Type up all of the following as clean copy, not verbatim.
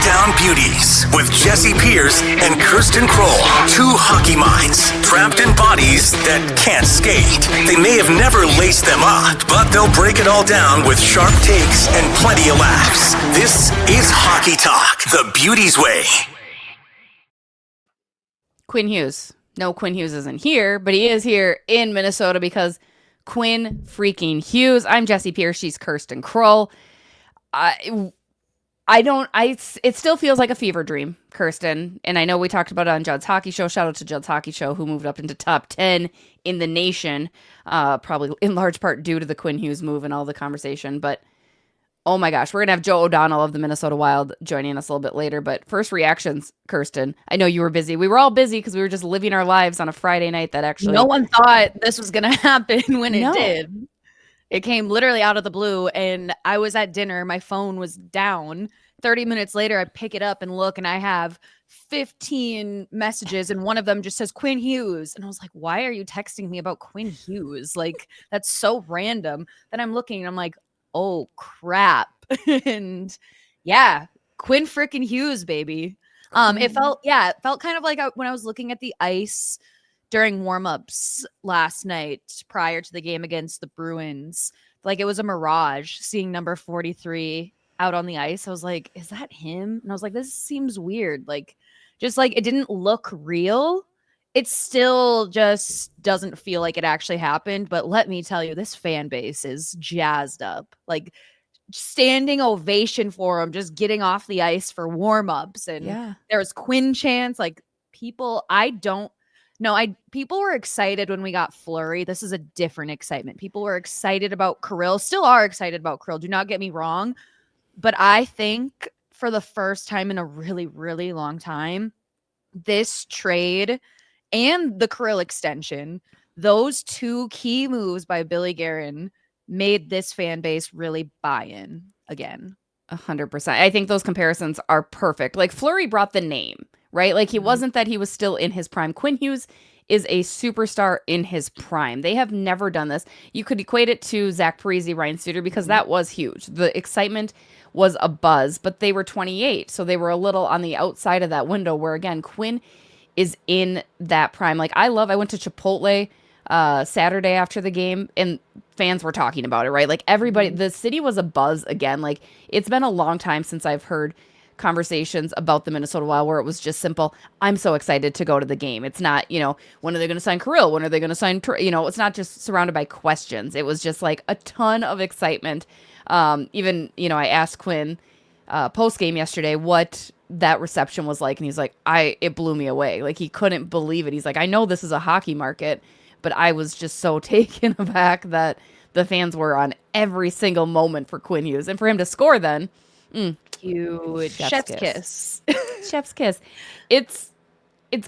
Bardown Beauties with Jesse Pierce and Kirsten Kroll. Two hockey minds trapped in bodies that can't skate. They may have never laced them up, but they'll break it all down with sharp takes and plenty of laughs. This is Hockey Talk, the Beauties way. Quinn Hughes. No, Quinn Hughes isn't here, but he is here in Minnesota because Quinn freaking Hughes. I'm Jesse Pierce. She's Kirsten Kroll. It still feels like a fever dream, Kirsten. And I know we talked about it on Judd's Hockey Show. Shout out to Judd's Hockey Show, who moved up into top 10 in the nation, probably in large part due to the Quinn Hughes move and all the conversation. But oh my gosh, we're going to have Joe O'Donnell of the Minnesota Wild joining us a little bit later. But first reactions, Kirsten. I know you were busy. We were all busy because we were just living our lives on a Friday night that actually... No one thought this was going to happen when it did. It came literally out of the blue, and I was at dinner. My phone was down. 30 minutes later, I pick it up and look, and I have 15 messages, and one of them just says Quinn Hughes. And I was like, why are you texting me about Quinn Hughes? Like, that's so random. Then I'm looking, and I'm like, oh, crap. And yeah, Quinn freaking Hughes, baby. It felt kind of like when I was looking at the ice during warmups last night prior to the game against the Bruins. Like, it was a mirage seeing number 43 out on the ice. I was like, is that him? And I was like, this seems weird. Like, just like it didn't look real. It still just doesn't feel like it actually happened. But let me tell you, this fan base is jazzed up. Like, standing ovation for him, just getting off the ice for warmups. And there was Quinn chants. Like, people were excited when we got Fleury. This is a different excitement. People were excited about Kirill, still are excited about Kirill. Do not get me wrong. But I think for the first time in a really, really long time, this trade and the Kirill extension, those two key moves by Billy Guerin made this fan base really buy in again. 100%. I think those comparisons are perfect. Like, Fleury brought the name, right? Like, he wasn't that he was still in his prime. Quinn Hughes is a superstar in his prime. They have never done this. You could equate it to Zach Parise, Ryan Suter, because that was huge. The excitement was a buzz, but they were 28, so they were a little on the outside of that window where, again, Quinn is in that prime. Like, I went to Chipotle Saturday after the game, and fans were talking about it, right? Like, everybody, the city was a buzz again. Like, it's been a long time since I've heard conversations about the Minnesota Wild where it was just simple, I'm so excited to go to the game. It's not, when are they going to sign Kirill? When are they going to sign, it's not just surrounded by questions. It was just like a ton of excitement. Even, I asked Quinn post game yesterday what that reception was like. And he's like, it blew me away. Like, he couldn't believe it. He's like, I know this is a hockey market, but I was just so taken aback that the fans were on every single moment for Quinn Hughes. And for him to score then, huge chef's kiss. Chef's kiss. It's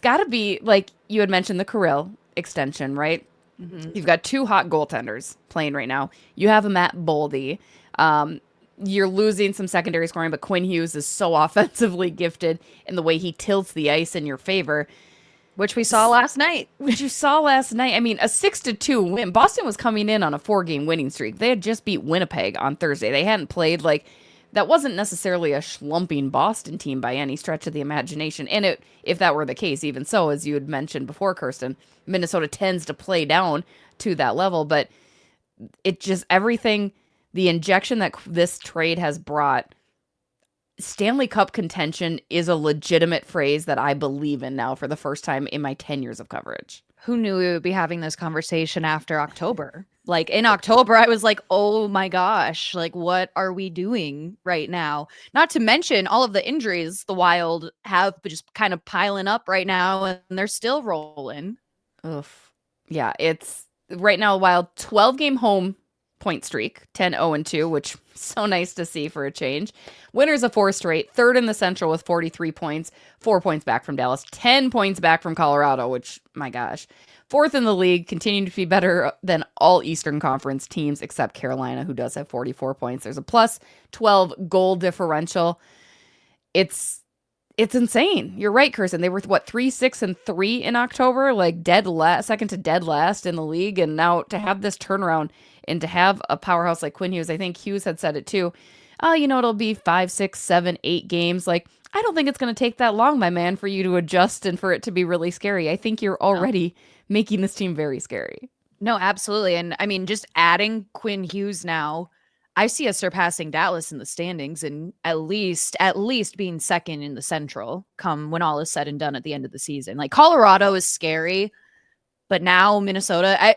got to be, like you had mentioned, the Kirill extension, right? Mm-hmm. You've got two hot goaltenders playing right now. You have a Matt Boldy. You're losing some secondary scoring, but Quinn Hughes is so offensively gifted in the way he tilts the ice in your favor. Which we saw last night. Which you saw last night. I mean, a 6-2 win. Boston was coming in on a 4-game winning streak. They had just beat Winnipeg on Thursday. They hadn't played that wasn't necessarily a schlumping Boston team by any stretch of the imagination. And if that were the case, even so, as you had mentioned before, Kirsten, Minnesota tends to play down to that level. But it just, everything, the injection that this trade has brought, Stanley Cup contention is a legitimate phrase that I believe in now for the first time in my 10 years of coverage. Who knew we would be having this conversation after October? Like, in October, I was like, oh my gosh, like, what are we doing right now? Not to mention all of the injuries the Wild have just kind of piling up right now, and they're still rolling. Oof. Yeah, it's right now, Wild 12-game home point streak, 10-0-2, which so nice to see for a change. Winners of 4 straight, third in the Central with 43 points, 4 points back from Dallas, 10 points back from Colorado, which, my gosh. Fourth in the league, continuing to be better than all Eastern Conference teams except Carolina, who does have 44 points. There's a plus 12 goal differential. It's insane. You're right, Kirsten. They were, 3-6-3 in October, like second to dead last in the league. And now to have this turnaround and to have a powerhouse like Quinn Hughes, I think Hughes had said it too. oh, it'll be 5, 6, 7, 8 games. Like, I don't think it's going to take that long, my man, for you to adjust and for it to be really scary. I think you're already making this team very scary. No, absolutely. And I mean, just adding Quinn Hughes now, I see us surpassing Dallas in the standings and at least being second in the Central come when all is said and done at the end of the season. Like Colorado is scary, but now Minnesota,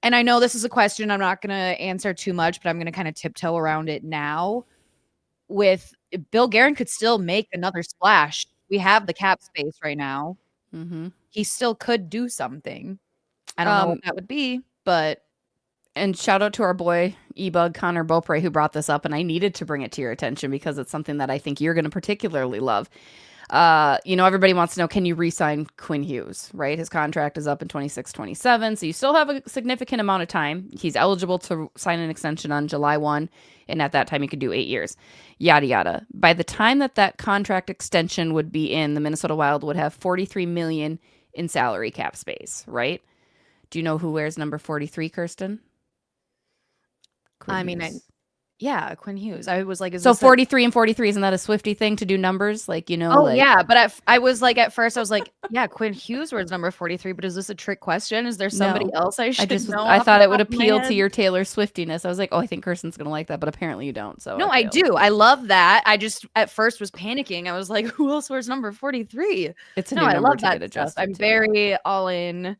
I know this is a question I'm not going to answer too much, but I'm going to kind of tiptoe around it now. With Bill Guerin could still make another splash. We have the cap space right now. Mm-hmm. He still could do something. I don't know what that would be, but. And shout out to our boy, E-Bug Connor Beaupre, who brought this up, and I needed to bring it to your attention because it's something that I think you're going to particularly love. Everybody wants to know, can you re-sign Quinn Hughes, right? His contract is up in 26-27, so you still have a significant amount of time. He's eligible to sign an extension on July 1, and at that time, he could do 8 years, yada, yada. By the time that contract extension would be in, the Minnesota Wild would have $43 million in salary cap space, right? Do you know who wears number 43, Kirsten? Quinn Hughes. Quinn Hughes. I was like, so 43 and 43, isn't that a Swiftie thing to do numbers? Like, yeah. But I was like, at first I was like, yeah, Quinn Hughes wears number 43, but is this a trick question? Is there somebody else I should know? I thought it would appeal to your Taylor Swiftiness. I was like, oh, I think Kirsten's going to like that, but apparently you don't. So no, I do. I love that. I just at first was panicking. I was like, who else wears number 43? It's a new number. I love that stuff. I'm very all in.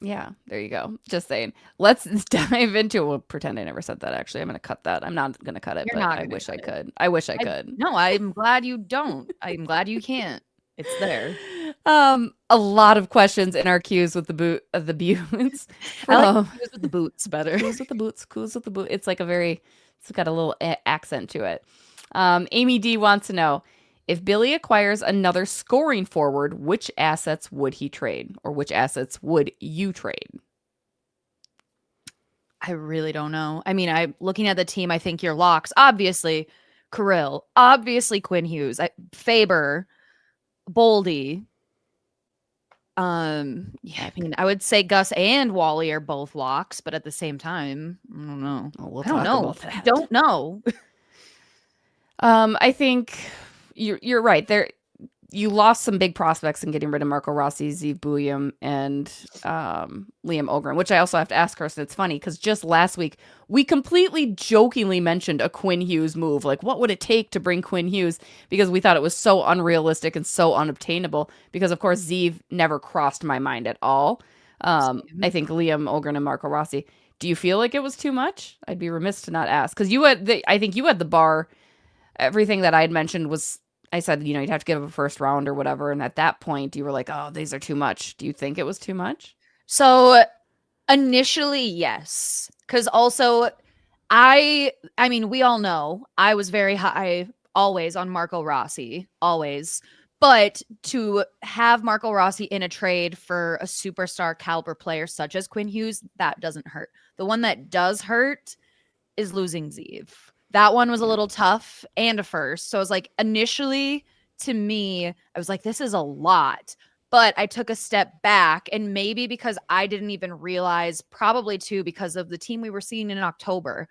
Yeah, there you go. Just saying. Let's dive into it. We'll pretend I never said that, actually. I'm going to cut that. I'm not going to cut it, but I wish I could. I wish I could. No, I'm glad you don't. I'm glad you can't. It's there. A lot of questions in our queues with the Beauties. I like queues with the boots better. Queues with the boots. It's like it's got a little accent to it. Amy D wants to know, if Billy acquires another scoring forward, which assets would he trade? Or which assets would you trade? I really don't know. I mean, I'm looking at the team, I think your locks, obviously Kirill, obviously Quinn Hughes, Faber, Boldy. I mean, I would say Gus and Wally are both locks, but at the same time, I don't know. I don't know. I don't know. I think you're right. You lost some big prospects in getting rid of Marco Rossi, Zeev Buium, and Liam Ogren, which I also have to ask Kirsten. It's funny because just last week we completely jokingly mentioned a Quinn Hughes move. Like, what would it take to bring Quinn Hughes? Because we thought it was so unrealistic and so unobtainable. Because of course Zeev never crossed my mind at all. I think Liam Ogren and Marco Rossi. Do you feel like it was too much? I'd be remiss to not ask because I think you had the bar. Everything that I had mentioned was. I said, you'd have to give up a first round or whatever. And at that point, you were like, oh, these are too much. Do you think it was too much? So initially, yes. Because also, I mean, we all know I was very high always on Marco Rossi, always. But to have Marco Rossi in a trade for a superstar caliber player such as Quinn Hughes, that doesn't hurt. The one that does hurt is losing Zeev. That one was a little tough and a first. So I was like, initially to me, I was like, this is a lot. But I took a step back, and maybe because I didn't even realize, probably too, because of the team we were seeing in October.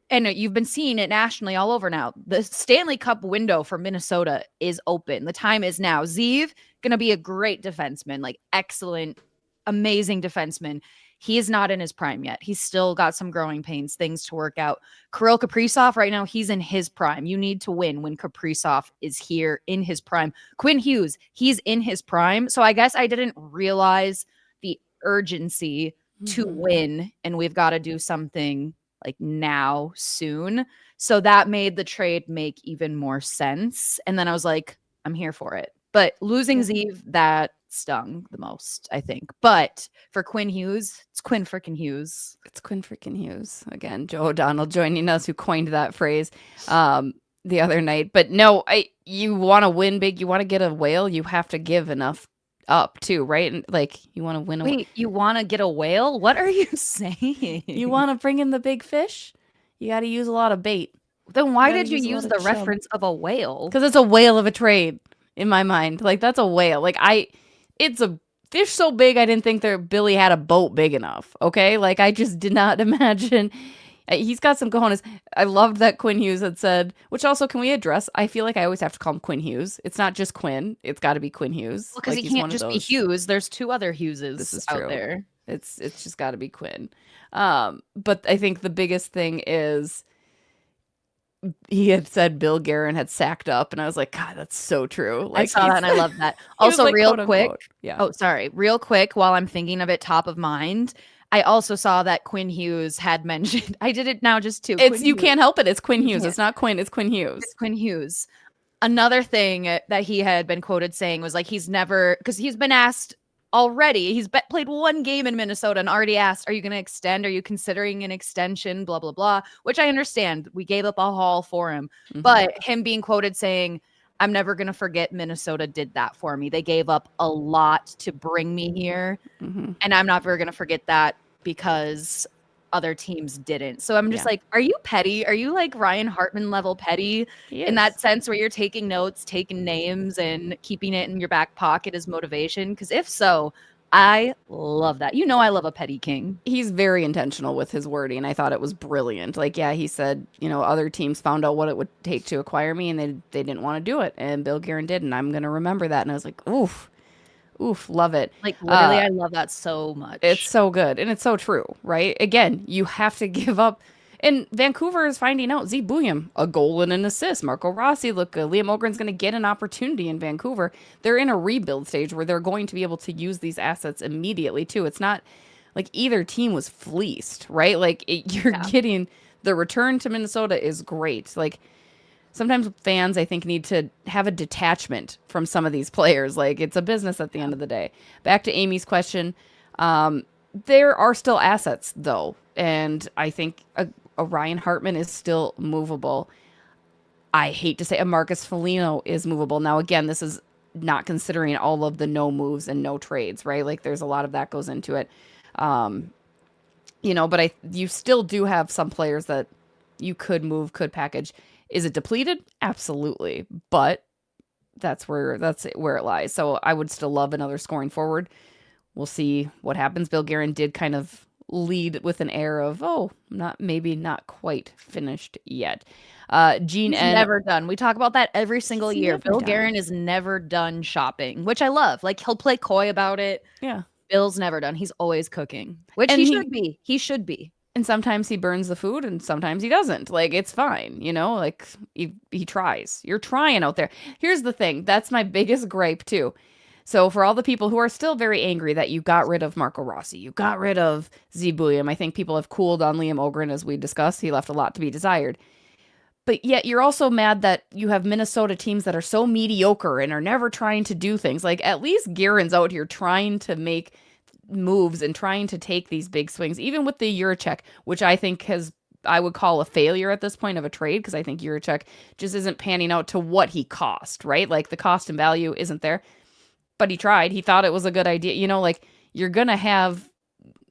And you've been seeing it nationally all over now. The Stanley Cup window for Minnesota is open. The time is now. Zeev, going to be a great defenseman, like excellent, amazing defenseman. He is not in his prime yet. He's still got some growing pains, things to work out. Kirill Kaprizov, right now, he's in his prime. You need to win when Kaprizov is here in his prime. Quinn Hughes, he's in his prime. So I guess I didn't realize the urgency to win, and we've got to do something like now, soon. So that made the trade make even more sense. And then I was like, I'm here for it. But losing Zeev, that stung the most, I think. But for Quinn Hughes, it's Quinn freaking Hughes. It's Quinn freaking Hughes. Again, Joe O'Donnell joining us, who coined that phrase the other night. But no, you want to win big. You want to get a whale. You have to give enough up too, right? And like, you want to win. Wait, you want to get a whale? What are you saying? You want to bring in the big fish? You got to use a lot of bait. Then why did you use the reference of a whale? Because it's a whale of a trade in my mind. Like, that's a whale. Like, it's a fish so big I didn't think Billy had a boat big enough. Okay, like I just did not imagine. He's got some cojones. I loved that Quinn Hughes had said, which also can we address? I feel like I always have to call him Quinn Hughes. It's not just Quinn. It's got to be Quinn Hughes. Well, because Like he he's one can't of just be those. Hughes. There's 2 other This Hugheses is out true. there. It's just got to be Quinn. But I think the biggest thing is he had said Bill Guerin had sacked up, and I was like, God, that's so true. Like I saw that and I love that. he was Also, like, real quote, quick. unquote. Yeah. Oh, sorry. Real quick, while I'm thinking of it top of mind, I also saw that Quinn Hughes had mentioned. I did it now just too. It's you can't help it. It's Quinn You Hughes. can't. It's not Quinn. It's Quinn Hughes. It's Quinn Hughes. Another thing that he had been quoted saying was like he's never, because he's been asked already. He's played 1 game in Minnesota and already asked, "Are you going to extend? Are you considering an extension?" Blah blah blah. Which I understand. We gave up a haul for him, but him being quoted saying, "I'm never going to forget Minnesota did that for me. They gave up a lot to bring me here, and I'm not ever going to forget that because other teams didn't." So I'm just like, are you petty? Are you like Ryan Hartman level petty in that sense where you're taking notes, taking names, and keeping it in your back pocket as motivation? Because if so, I love that. You know, I love a petty king. He's very intentional with his wording. I thought it was brilliant. Like, yeah, he said, other teams found out what it would take to acquire me, and they didn't want to do it, and Bill Guerin did, and I'm gonna remember that. And I was like, oof, love it. Like literally, I love that so much. It's so good, and it's so true, right? Again, you have to give up. And Vancouver is finding out. Z Bouillon, a goal and an assist. Marco Rossi, look, Liam Ogren's going to get an opportunity in Vancouver. They're in a rebuild stage where they're going to be able to use these assets immediately, too. It's not like either team was fleeced, right? Like, you're getting the return to Minnesota is great. Like, sometimes fans, I think, need to have a detachment from some of these players. Like, it's a business at the end of the day. Back to Amy's question. There are still assets, though. And I think a Ryan Hartman is still movable. I hate to say a Marcus Foligno is movable. Now, again, this is not considering all of the no moves and no trades, right? Like, there's a lot of that goes into it. But you still do have some players that you could move, could package. Is it depleted? Absolutely. But that's where it lies. So I would still love another scoring forward. We'll see what happens. Bill Guerin did kind of lead with an air of, not quite finished yet. Gene He's N. never done. We talk about that every single He's year. never Bill done. Guerin is never done shopping, which I love. Like he'll play coy about it. Yeah. Bill's never done. He's always cooking, which And he should be. He should be. And sometimes he burns the food and sometimes he doesn't. Like, it's fine, like he tries. You're trying out there. Here's the thing. That's my biggest gripe too. So for all the people who are still very angry that you got rid of Marco Rossi, you got rid of Z Bouillon, I think people have cooled on Liam Ogren, as we discussed. He left a lot to be desired. But yet you're also mad that you have Minnesota teams that are so mediocre and are never trying to do things. Like, at least Guerin's out here trying to make moves and trying to take these big swings, even with the Juracek, which I think I would call a failure at this point of a trade, because I think Juracek just isn't panning out to what he cost, right? Like, the cost and value isn't there. But he tried. He thought it was a good idea. Like, you're going to have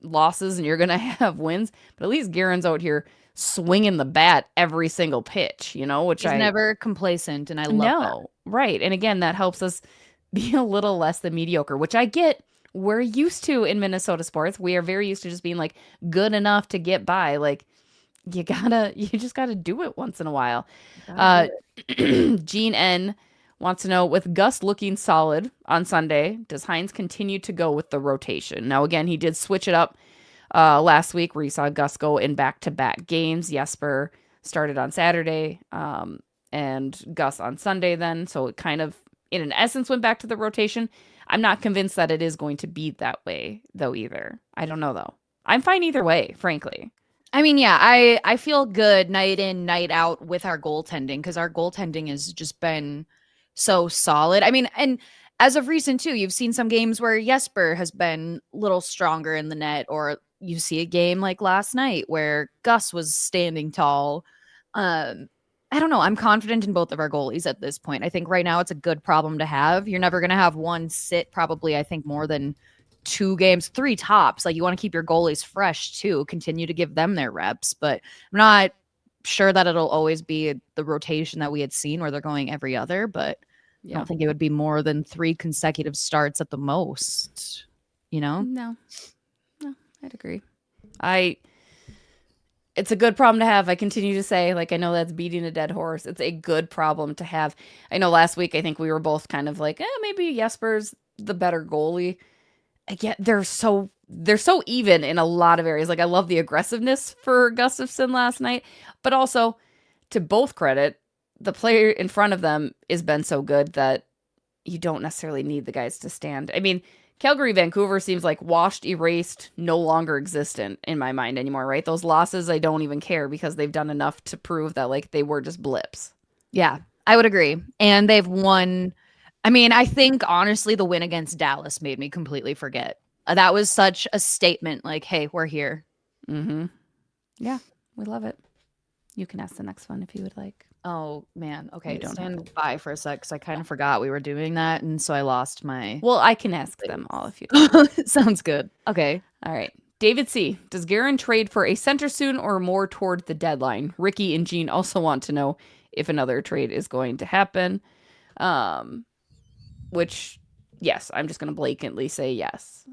losses and you're going to have wins, but at least Guerin's out here swinging the bat every single pitch, which He's never complacent, and I love that. Right. And again, that helps us be a little less than mediocre, which I get. We're used to in Minnesota sports. We are very used to just being like good enough to get by. Like, you just gotta do it once in a while. Gene N wants to know, with Gus looking solid on Sunday, does Hines continue to go with the rotation? Now, again, he did switch it up last week where you saw Gus go in back-to-back games. Jesper started on Saturday and Gus on Sunday then. So it kind of, in an essence, went back to the rotation. I'm not convinced that it is going to be that way, though, either. I don't know, though. I'm fine either way, frankly. I mean, yeah, I feel good night in, night out with our goaltending, because our goaltending has just been so solid. I mean, and as of recent too, you've seen some games where Jesper has been a little stronger in the net, or you see a game like last night where Gus was standing tall. I don't know. I'm confident in both of our goalies at this point. I think right now it's a good problem to have. You're never going to have one sit probably, I think, more than 2 games, 3 tops. Like, you want to keep your goalies fresh too, continue to give them their reps, but I'm not sure that it'll always be the rotation that we had seen where they're going every other, but I don't think it would be more than 3 consecutive starts at the most, No, I'd agree. I It's a good problem to have. I continue to say, like, I know that's beating a dead horse. It's a good problem to have. I know last week, I think we were both kind of like, maybe Jesper's the better goalie. Again, they're so even in a lot of areas. Like, I love the aggressiveness for Gustafsson last night, but also, to both credit, the player in front of them has been so good that you don't necessarily need the guys to stand. I mean, Calgary, Vancouver seems like washed, erased, no longer existent in my mind anymore, right? Those losses, I don't even care because they've done enough to prove that like they were just blips. Yeah, I would agree. And they've won. I mean, I think honestly, the win against Dallas made me completely forget. That was such a statement like, hey, we're here. Mm-hmm. Yeah, we love it. You can ask the next one if you would like. Oh, man. Okay, You don't stand by for a sec because I kind of forgot we were doing that. And so I lost my... Well, I can ask them all if you like. Sounds good. Okay. All right. David C. Does Guerin trade for a center soon or more toward the deadline? Ricky and Jean also want to know if another trade is going to happen. Which, yes, I'm just going to blatantly say yes.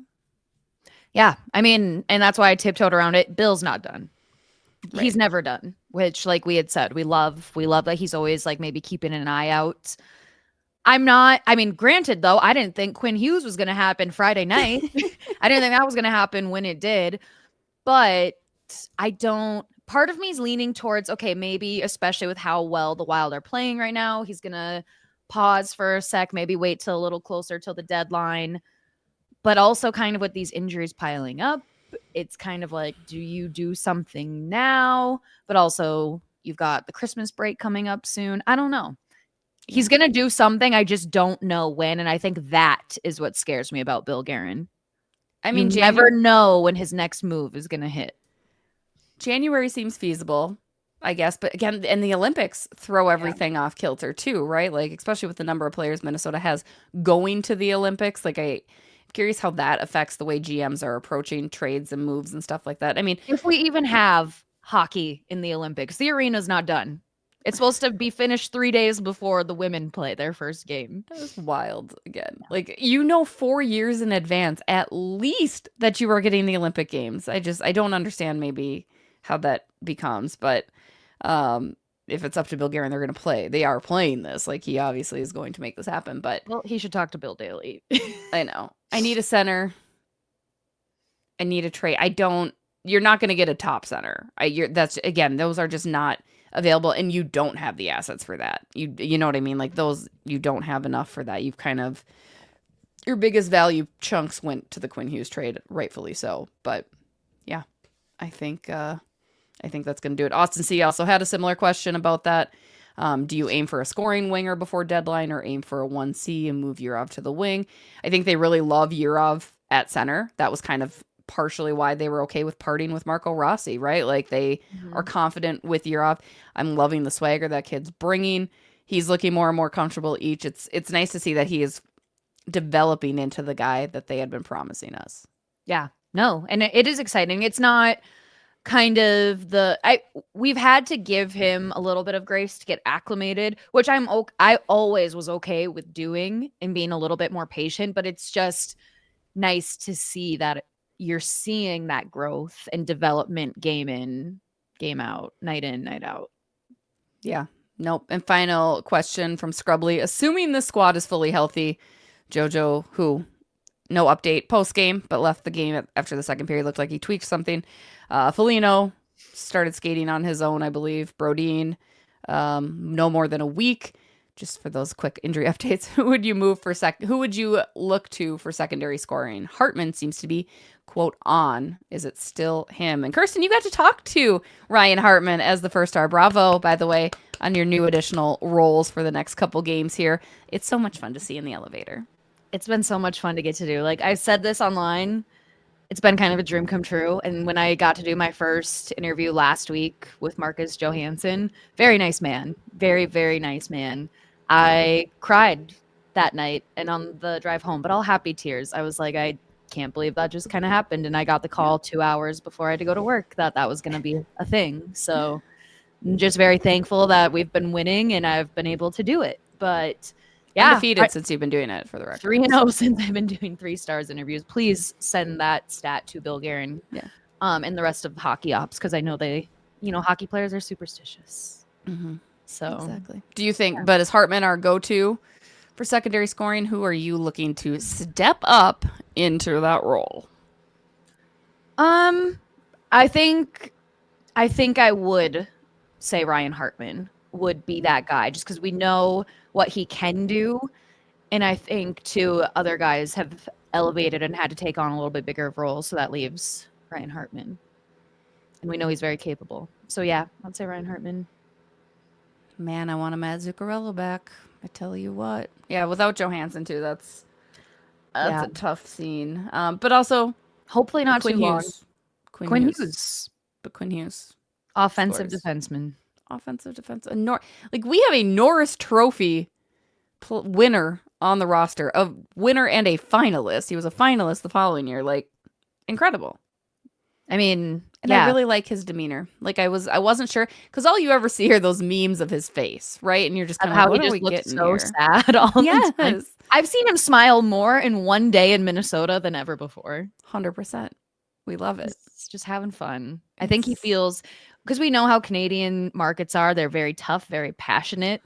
Yeah, I mean, and that's why I tiptoed around it. Bill's not done. Right. He's never done, which like we had said, we love that he's always like maybe keeping an eye out. I mean, granted though, I didn't think Quinn Hughes was going to happen Friday night. I didn't think that was going to happen when it did, but part of me is leaning towards, okay, maybe especially with how well the Wild are playing right now, he's going to pause for a sec, maybe wait till a little closer till the deadline. But also kind of with these injuries piling up, it's kind of like, do you do something now? But also you've got the Christmas break coming up soon. I don't know. He's going to do something. I just don't know when. And I think that is what scares me about Bill Guerin. I mean, you never know when his next move is going to hit. January seems feasible, I guess. But again, and the Olympics throw everything off kilter too, right? Like, especially with the number of players Minnesota has going to the Olympics. Like, I'm curious how that affects the way GMs are approaching trades and moves and stuff like that. I mean, if we even have hockey in the Olympics, the arena's not done. It's supposed to be finished 3 days before the women play their first game. That was wild again. Like, 4 years in advance, at least, that you are getting the Olympic Games. I don't understand maybe how that becomes. But if it's up to Bill Guerin, they're going to play. They are playing this. Like, he obviously is going to make this happen. But well, he should talk to Bill Daly. I know. I need a center. I need a trade. You're not going to get a top center. Those are just not available, and you don't have the assets for that. You know what I mean? Like, those, you don't have enough for that. You've kind of, your biggest value chunks went to the Quinn Hughes trade, rightfully so. But yeah, I think that's going to do it. Austin C. also had a similar question about that. Do you aim for a scoring winger before deadline or aim for a 1C and move Yurov to the wing? I think they really love Yurov at center. That was kind of partially why they were okay with parting with Marco Rossi, right? Like, they are confident with Yurov. I'm loving the swagger that kid's bringing. He's looking more and more comfortable each. It's nice to see that he is developing into the guy that they had been promising us. Yeah, no, and it is exciting. It's not kind of we've had to give him a little bit of grace to get acclimated, which I always was okay with doing and being a little bit more patient, but it's just nice to see that you're seeing that growth and development game in, game out, night in, night out. Yeah. Nope. And final question from Scrubbly. Assuming the squad is fully healthy, JoJo, who, no update post-game, but left the game after the second period, looked like he tweaked something. Foligno started skating on his own, I believe. Brodin, no more than a week. Just for those quick injury updates, who would you look to for secondary scoring? Hartman seems to be, quote, on. Is it still him? And Kirsten, you got to talk to Ryan Hartman as the first star. Bravo, by the way, on your new additional roles for the next couple games here. It's so much fun to see in the elevator. It's been so much fun to get to do. Like, I said this online. It's been kind of a dream come true. And when I got to do my first interview last week with Marcus Johansson, very nice man. Very, very nice man. I cried that night and on the drive home, but all happy tears. I was like, I can't believe that just kind of happened. And I got the call 2 hours before I had to go to work that was going to be a thing. So I'm just very thankful that we've been winning and I've been able to do it. But yeah, undefeated since you've been doing it, for the record. 3-0 since I've been doing 3 stars interviews. Please send that stat to Bill Guerin. Yeah. And the rest of the hockey ops, because I know they hockey players are superstitious. Mm-hmm. So exactly. Do you think? But is Hartman our go-to for secondary scoring? Who are you looking to step up into that role? I think I would say Ryan Hartman would be that guy, just because we know what he can do. And I think two other guys have elevated and had to take on a little bit bigger of roles. So that leaves Ryan Hartman. And we know he's very capable. So yeah, I'd say Ryan Hartman. Man, I want to Matt Zuccarello back. I tell you what. Yeah, without Johansson too, that's a tough scene. But also hopefully not Quinn too long. Hughes. Quinn Hughes. But Quinn Hughes. Offensive scores. defenseman. Offensive defense. Like we have a Norris Trophy winner on the roster, a winner and a finalist. He was a finalist the following year. Like incredible. I mean, and I really like his demeanor. Like I wasn't sure because all you ever see are those memes of his face, right? And you're just kind of how like, he what just looked so here? sad all the time. I've seen him smile more in one day in Minnesota than ever before. 100%. We love it. He's just having fun. I think he feels, because we know how Canadian markets are. They're very tough, very passionate.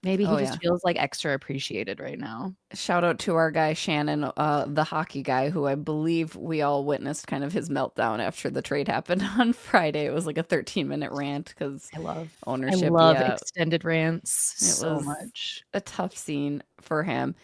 Maybe he just feels like extra appreciated right now. Shout out to our guy, Shannon, the hockey guy, who I believe we all witnessed kind of his meltdown after the trade happened on Friday. It was like a 13-minute rant because I love ownership. I love extended rants so much. A tough scene for him.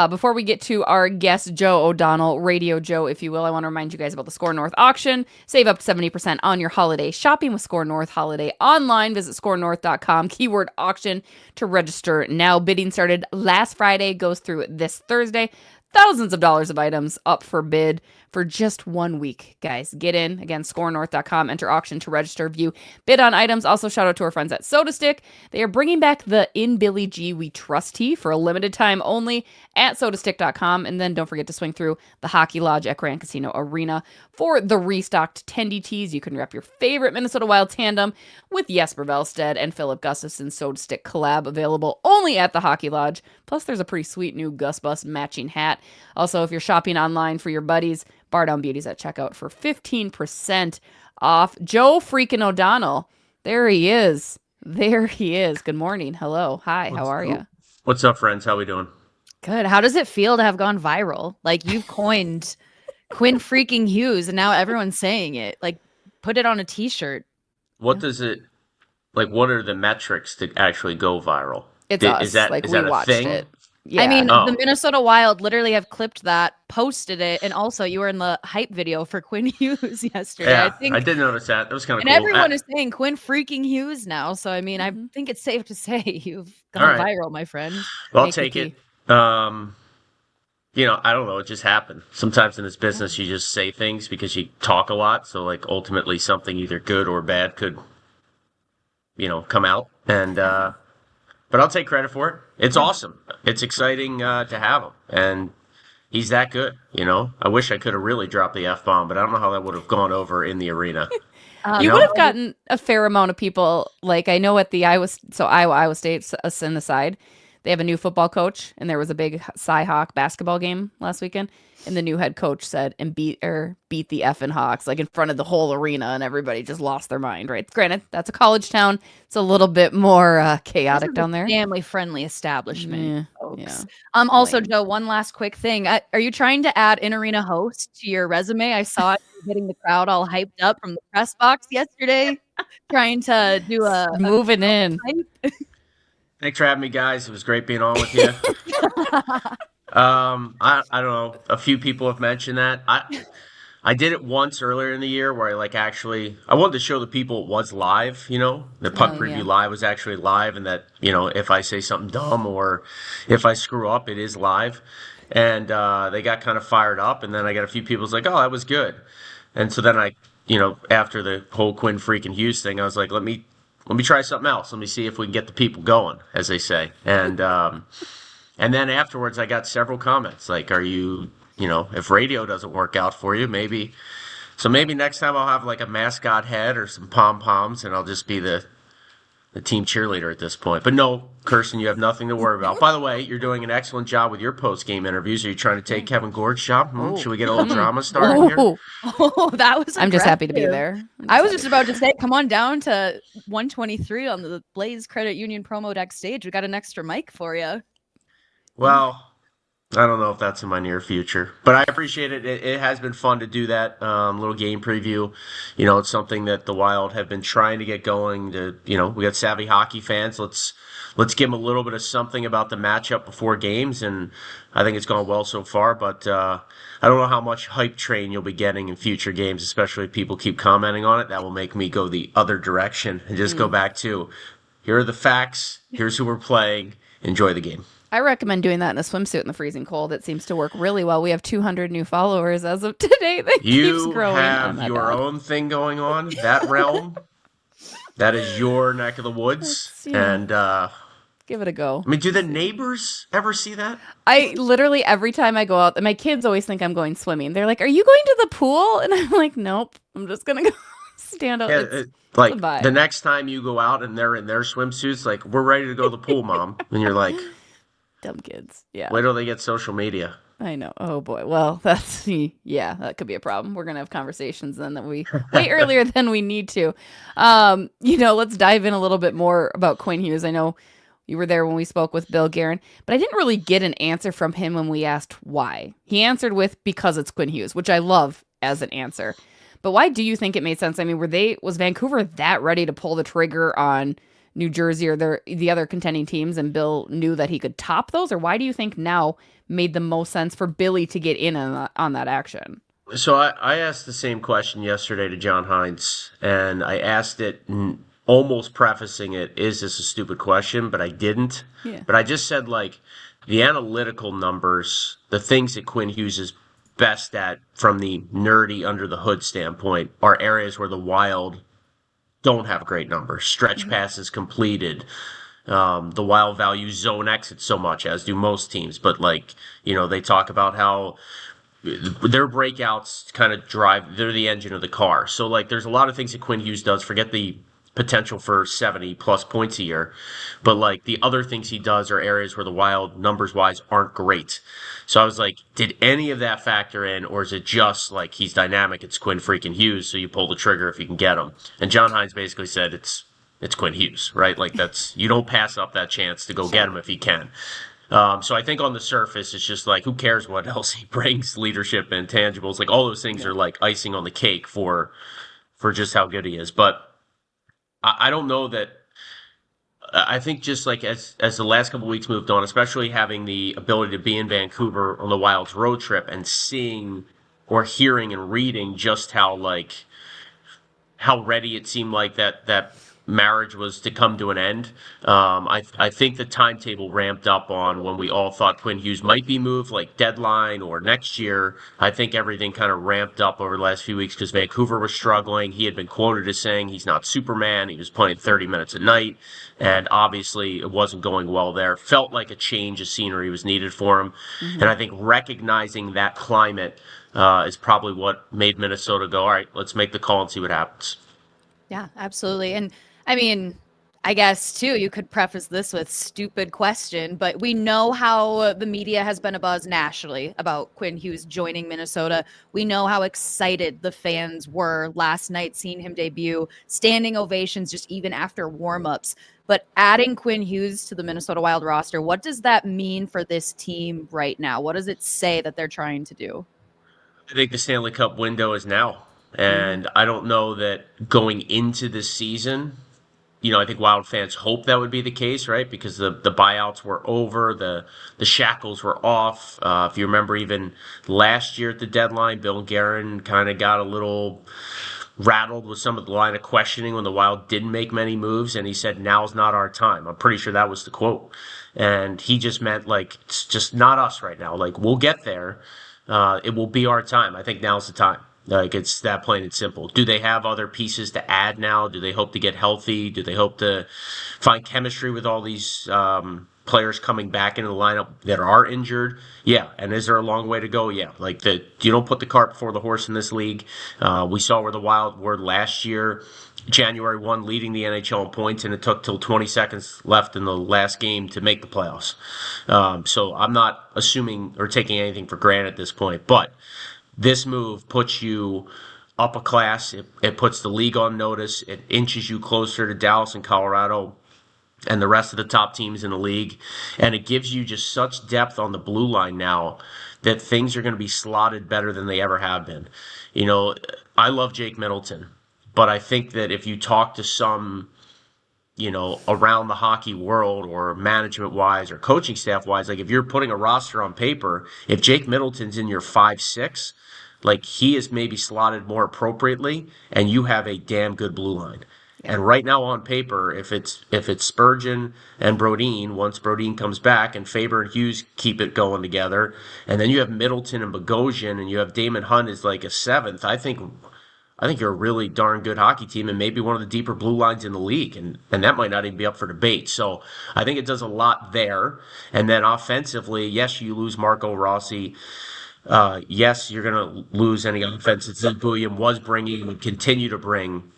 Before we get to our guest, Joe O'Donnell, Radio Joe, if you will, I want to remind you guys about the Score North auction. Save up to 70% on your holiday shopping with Score North Holiday online. Visit scorenorth.com, keyword auction to register now. Bidding started last Friday, goes through this Thursday. Thousands of dollars of items up for bid for just 1 week, guys. Get in. Again, scorenorth.com. Enter auction to register, view, bid on items. Also, shout out to our friends at SodaStick. They are bringing back the In Billy G We Trust tea for a limited time only at sodastick.com. And then don't forget to swing through the Hockey Lodge at Grand Casino Arena for the restocked Tendy teas. You can wrap your favorite Minnesota Wild tandem with Jesper Velstead and Philip Gustafson's SodaStick collab, available only at the Hockey Lodge. Plus, there's a pretty sweet new Gus Bus matching hat. Also, if you're shopping online for your buddies, Bardown Beauties at checkout for 15% off. Joe freaking O'Donnell. There he is. Good morning. Hello. Hi. How are you? What's up, friends? How we doing? Good. How does it feel to have gone viral? Like, you've coined Quinn freaking Hughes, and now everyone's saying it. Like, put it on a t-shirt. What does it, like, what are the metrics to actually go viral? It's us. Is that we a watched thing? It. Yeah. I mean, the Minnesota Wild literally have clipped that, posted it, and also you were in the hype video for Quinn Hughes yesterday. Yeah, I did notice that. That was kind of cool. And everyone is saying Quinn freaking Hughes now. So, I mean, I think it's safe to say you've gone viral, my friend. Well, I'll take it. I don't know. It just happened. Sometimes in this business, you just say things because you talk a lot. So, like, ultimately something either good or bad could, come out. And, but I'll take credit for it. It's awesome. It's exciting to have him. And he's that good, I wish I could have really dropped the F-bomb, but I don't know how that would have gone over in the arena. You would have gotten a fair amount of people. Like, I know at the Iowa State, us in the side, they have a new football coach, and there was a big Cy-Hawk basketball game last weekend, and the new head coach said, and beat the effing Hawks, like in front of the whole arena, and everybody just lost their mind, right? Granted, that's a college town. It's a little bit more chaotic down there. Family-friendly establishment, folks. Yeah. Also, Joe, one last quick thing. Are you trying to add in-arena host to your resume? I saw it getting the crowd all hyped up from the press box yesterday, trying to do moving in. Thanks for having me, guys. It was great being on with you. I don't know. A few people have mentioned that. I did it once earlier in the year where I wanted to show the people it was live, the puck preview live was actually live, and that, if I say something dumb or if I screw up, it is live. And they got kind of fired up, and then I got a few people like, oh, that was good. And so then after the whole Quinn freaking Hughes thing, I was like, let me try something else. Let me see if we can get the people going, as they say. And then afterwards, I got several comments like, are you, if radio doesn't work out for you, maybe next time I'll have like a mascot head or some pom-poms, and I'll just be the the team cheerleader at this point. But no, Kirsten, you have nothing to worry about. By the way, you're doing an excellent job with your post-game interviews. Are you trying to take Kevin Gord's job? Should we get a little drama started here? Oh, that was I'm just happy to be there. I was just about to say, come on down to 123 on the Blaze Credit Union promo deck stage. We got an extra mic for you. Well, I don't know if that's in my near future, but I appreciate it. It has been fun to do that little game preview. It's something that the Wild have been trying to get going. We got savvy hockey fans. Let's give them a little bit of something about the matchup before games, and I think it's gone well so far. But I don't know how much hype train you'll be getting in future games, especially if people keep commenting on it. That will make me go the other direction and just go back to, here are the facts. Here's who we're playing. Enjoy the game. I recommend doing that in a swimsuit in the freezing cold. It seems to work really well. We have 200 new followers as of today. That keeps growing. You have your own thing going on, that realm. That is your neck of the woods. And give it a go. I mean, do the neighbors ever see that? I literally, every time I go out, my kids always think I'm going swimming. They're like, "Are you going to the pool?" And I'm like, "Nope, I'm just going to go stand out." Yeah, like the next time you go out and they're in their swimsuits, like, "We're ready to go to the pool, Mom." And you're like, dumb kids. Yeah. Wait till they get social media. I know. Oh boy. Well, that could be a problem. We're gonna have conversations then that we way earlier than we need to. Let's dive in a little bit more about Quinn Hughes. I know you were there when we spoke with Bill Guerin, but I didn't really get an answer from him when we asked why. He answered with because it's Quinn Hughes, which I love as an answer. But why do you think it made sense? I mean, was Vancouver that ready to pull the trigger on New Jersey or the other contending teams, and Bill knew that he could top those? Or why do you think now made the most sense for Billy to get in on that action? So I asked the same question yesterday to John Hines, and I asked it almost prefacing it, is this a stupid question? But I didn't. Yeah. But I just said, like, the analytical numbers, the things that Quinn Hughes is best at from the nerdy under the hood standpoint are areas where the Wild don't have great numbers. Stretch passes completed. The Wild value zone exit so much, as do most teams. But, they talk about how their breakouts kind of they're the engine of the car. So, there's a lot of things that Quinn Hughes does. Forget the potential for 70-plus points a year. But, the other things he does are areas where the Wild, numbers-wise, aren't great. So I was like, did any of that factor in, or is it just he's dynamic, it's Quinn freaking Hughes, so you pull the trigger if you can get him? And John Hines basically said it's Quinn Hughes, right? You don't pass up that chance to go get him if you can. So I think on the surface, it's just who cares what else he brings, leadership and tangibles, all those things are icing on the cake for just how good he is. But I don't know that. I think just as the last couple of weeks moved on, especially having the ability to be in Vancouver on the Wild's road trip and seeing or hearing and reading just how ready it seemed like that marriage was to come to an end. I think the timetable ramped up on when we all thought Quinn Hughes might be moved, deadline or next year. I think everything kind of ramped up over the last few weeks because Vancouver was struggling. He had been quoted as saying he's not Superman. He was playing 30 minutes a night, and obviously it wasn't going well there. Felt like a change of scenery was needed for him. Mm-hmm. And I think recognizing that climate is probably what made Minnesota go, all right, let's make the call and see what happens. Yeah, absolutely. And I mean, I guess, too, you could preface this with stupid question, but we know how the media has been abuzz nationally about Quinn Hughes joining Minnesota. We know how excited the fans were last night seeing him debut, standing ovations just even after warmups. But adding Quinn Hughes to the Minnesota Wild roster, what does that mean for this team right now? What does it say that they're trying to do? I think the Stanley Cup window is now. And I don't know that going into this season, I think Wild fans hope that would be the case, right? Because the buyouts were over, the shackles were off. If you remember, even last year at the deadline, Bill Guerin kind of got a little rattled with some of the line of questioning when the Wild didn't make many moves, and he said, "Now's not our time." I'm pretty sure that was the quote. And he just meant, it's just not us right now. We'll get there. It will be our time. I think now's the time. Like, it's that plain and simple. Do they have other pieces to add now? Do they hope to get healthy? Do they hope to find chemistry with all these players coming back into the lineup that are injured? Yeah. And is there a long way to go? Yeah. Like, you don't put the cart before the horse in this league. We saw where the Wild were last year. January 1 leading the NHL in points, and it took till 20 seconds left in the last game to make the playoffs. So I'm not assuming or taking anything for granted at this point. But this move puts you up a class. It puts the league on notice. It inches you closer to Dallas and Colorado and the rest of the top teams in the league. And it gives you just such depth on the blue line now that things are going to be slotted better than they ever have been. You know, I love Jake Middleton, but I think that if you talk to some, you know, around the hockey world or management wise or coaching staff wise, like if you're putting a roster on paper, if Jake Middleton's in your 5-6, like he is maybe slotted more appropriately, and you have a damn good blue line. Yeah. And right now on paper, if it's Spurgeon and Brodin, once Brodin comes back, and Faber and Hughes keep it going together, and then you have Middleton and Bogosian, and you have Damon Hunt as like a 7th, I think you're a really darn good hockey team and maybe one of the deeper blue lines in the league, and that might not even be up for debate. So I think it does a lot there. And then offensively, yes, you lose Marco Rossi. Yes, you're going to lose any offense that Zed William was bringing and would continue to bring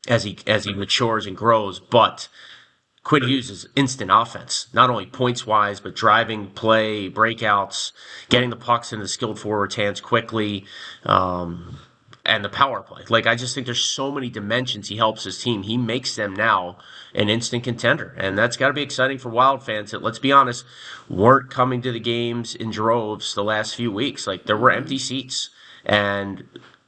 as he matures and grows. But Quinn Hughes is instant offense, not only points-wise, but driving, play, breakouts, getting the pucks into skilled forwards' hands quickly, and the power play. Like, I just think there's so many dimensions he helps his team. He makes them now an instant contender. And that's got to be exciting for Wild fans that, let's be honest, weren't coming to the games in droves the last few weeks. Like, there were empty seats. And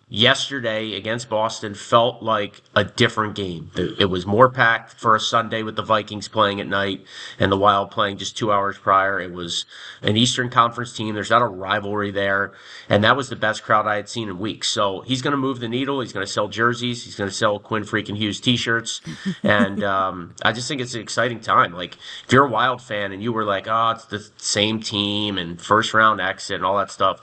yesterday against Boston felt like a different game. It was more packed for a Sunday with the Vikings playing at night and the Wild playing just 2 hours prior. It was an Eastern Conference team. There's not a rivalry there. And that was the best crowd I had seen in weeks. So he's going to move the needle. He's going to sell jerseys. He's going to sell Quinn freaking Hughes t-shirts. And I just think it's an exciting time. Like, if you're a Wild fan and you were like, oh, it's the same team and first round exit and all that stuff,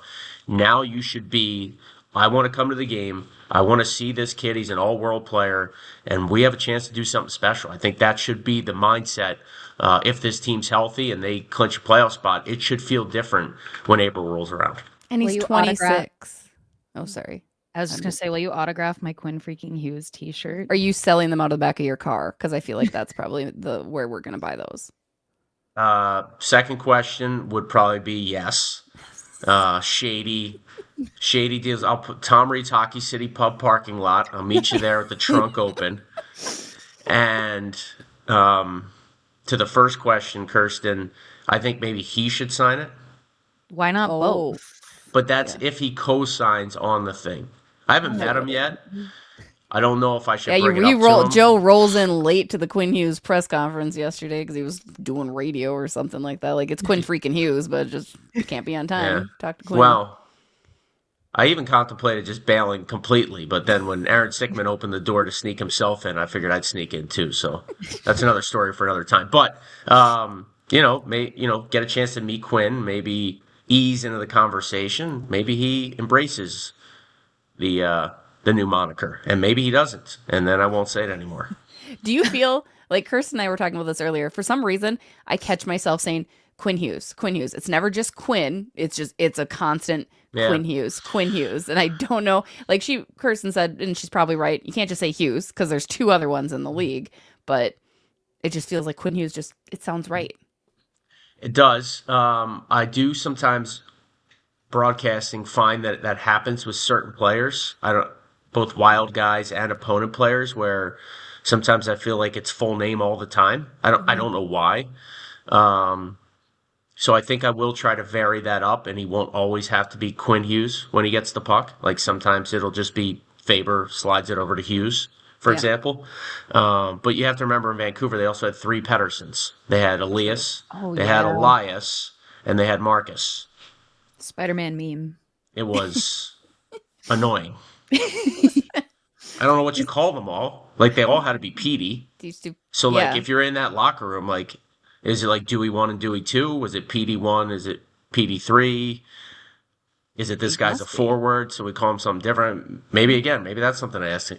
now you should be, I want to come to the game. I want to see this kid. He's an all-world player, and we have a chance to do something special. I think that should be the mindset. If this team's healthy and they clinch a playoff spot, it should feel different when April rolls around. And he's 26. Oh, sorry. I was just going to say, will you autograph my Quinn freaking Hughes t-shirt? Are you selling them out of the back of your car? Because I feel like that's probably where we're going to buy those. Second question would probably be yes. Shady deals. I'll put Tom Reed's Hockey City Pub parking lot. I'll meet you there with the trunk open. And to the first question, Kirsten, I think maybe he should sign it. Why not both? But that's if he co-signs on the thing. I haven't met him yet. I don't know if I should bring it up to him. Joe rolls in late to the Quinn Hughes press conference yesterday because he was doing radio or something like that. Like, it's Quinn freaking Hughes, but just you can't be on time. Yeah. Talk to Quinn. Well, I even contemplated just bailing completely, but then when Aaron Sickman opened the door to sneak himself in, I figured I'd sneak in too. So that's another story for another time. But get a chance to meet Quinn, maybe ease into the conversation. Maybe he embraces the new moniker, and maybe he doesn't, and then I won't say it anymore. Do you feel like Kirsten and I were talking about this earlier? For some reason, I catch myself saying Quinn Hughes. It's never just Quinn. It's a constant Quinn Hughes. And I don't know, like Kirsten said, and she's probably right, you can't just say Hughes because there's two other ones in the league, but it just feels like Quinn Hughes it sounds right. It does. I do sometimes broadcasting find that happens with certain players. Both Wild guys and opponent players, where sometimes I feel like it's full name all the time. I don't know why. So I think I will try to vary that up, and he won't always have to be Quinn Hughes when he gets the puck. Like, sometimes it'll just be Faber slides it over to Hughes, for example. But you have to remember, in Vancouver, they also had three Pedersens. They had Elias, had Elias, and they had Marcus. Spider-Man meme. It was annoying. I don't know what you call them all. Like, they all had to be Petey. So, like, if you're in that locker room, like, is it like Dewey 1 and Dewey 2? Was it PD 1? Is it PD 3? Is it this guy's a forward, so we call him something different? Maybe that's something I asked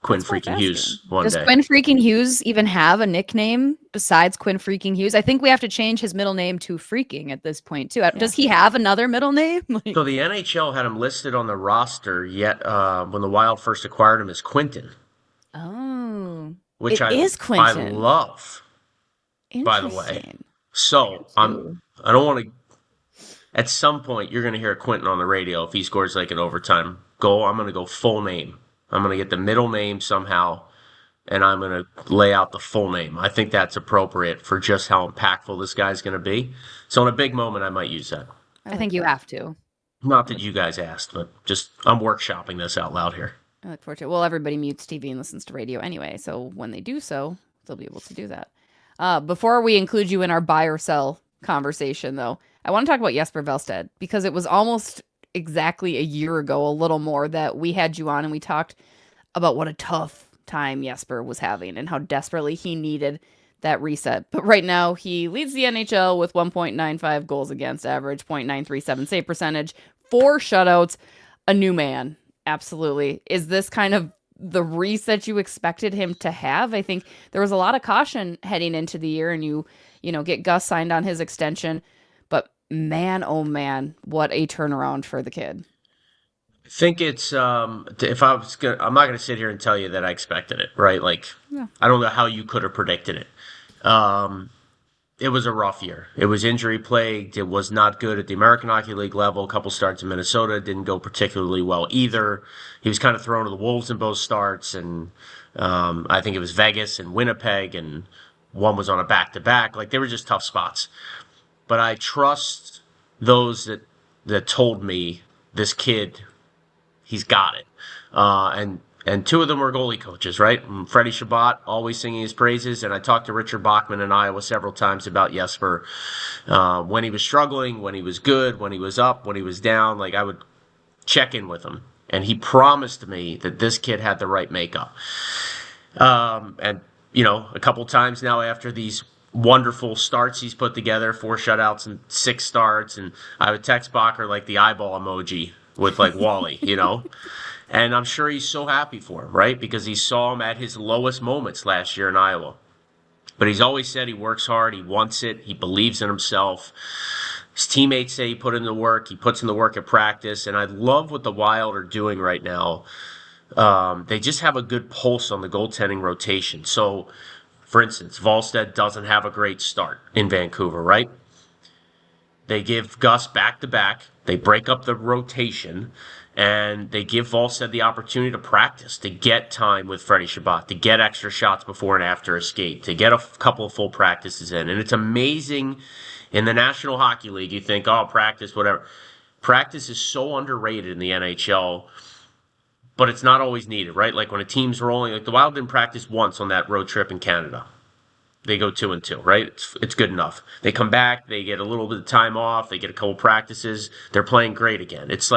Quinn freaking Hughes one day. Does Quinn freaking Hughes even have a nickname besides Quinn freaking Hughes? I think we have to change his middle name to freaking at this point too. Yeah. Does he have another middle name? So the NHL had him listed on the roster yet when the Wild first acquired him as Quinton. Oh, which I love. By the way, so I don't want to. At some point, you're going to hear Quinton on the radio if he scores like an overtime goal. I'm going to go full name. I'm going to get the middle name somehow, and I'm going to lay out the full name. I think that's appropriate for just how impactful this guy's going to be. So in a big moment, I might use that. I think you have to. Not that you guys asked, but just I'm workshopping this out loud here. I look forward to it. Well, everybody mutes TV and listens to radio anyway, so when they do so, they'll be able to do that. Before we include you in our buy or sell conversation, though, I want to talk about Jesper Velstad, because it was almost exactly a year ago, a little more, that we had you on and we talked about what a tough time Jesper was having and how desperately he needed that reset. But right now, he leads the NHL with 1.95 goals against average, .937 save percentage, 4 shutouts, a new man. Absolutely. Is this kind of the reset you expected him to have? I think there was a lot of caution heading into the year, and you get Gus signed on his extension. But man, oh man, what a turnaround for the kid. I think it's I'm not going to sit here and tell you that I expected it, right? Like, yeah. I don't know how you could have predicted it. It was a rough year. It was injury plagued. It was not good at the American Hockey League level. A couple starts in Minnesota didn't go particularly well either. He was kind of thrown to the wolves in both starts, and I think it was Vegas and Winnipeg, and one was on a back-to-back. Like, they were just tough spots. But I trust those that told me this kid, he's got it. And 2 of them were goalie coaches, right? And Freddie Shabbat, always singing his praises. And I talked to Richard Bachman in Iowa several times about Jesper. When he was struggling, when he was good, when he was up, when he was down. Like, I would check in with him. And he promised me that this kid had the right makeup. And, a couple times now after these wonderful starts he's put together, 4 shutouts and 6 starts. And I would text Bacher like the eyeball emoji with like Wally, And I'm sure he's so happy for him, right? Because he saw him at his lowest moments last year in Iowa. But he's always said he works hard, he wants it, he believes in himself. His teammates say he put in the work, he puts in the work at practice. And I love what the Wild are doing right now. They just have a good pulse on the goaltending rotation. So, for instance, Wallstedt doesn't have a great start in Vancouver, right? They give Gus back-to-back. They break up the rotation. And they give Wallstedt the opportunity to practice, to get time with Freddie Shabbat, to get extra shots before and after a skate, to get a couple of full practices in. And it's amazing in the National Hockey League. You think, oh, practice, whatever. Practice is so underrated in the NHL, but it's not always needed, right? Like when a team's rolling, like the Wild didn't practice once on that road trip in Canada. They go 2-2, right? It's good enough. They come back, they get a little bit of time off, they get a couple practices, they're playing great again. It's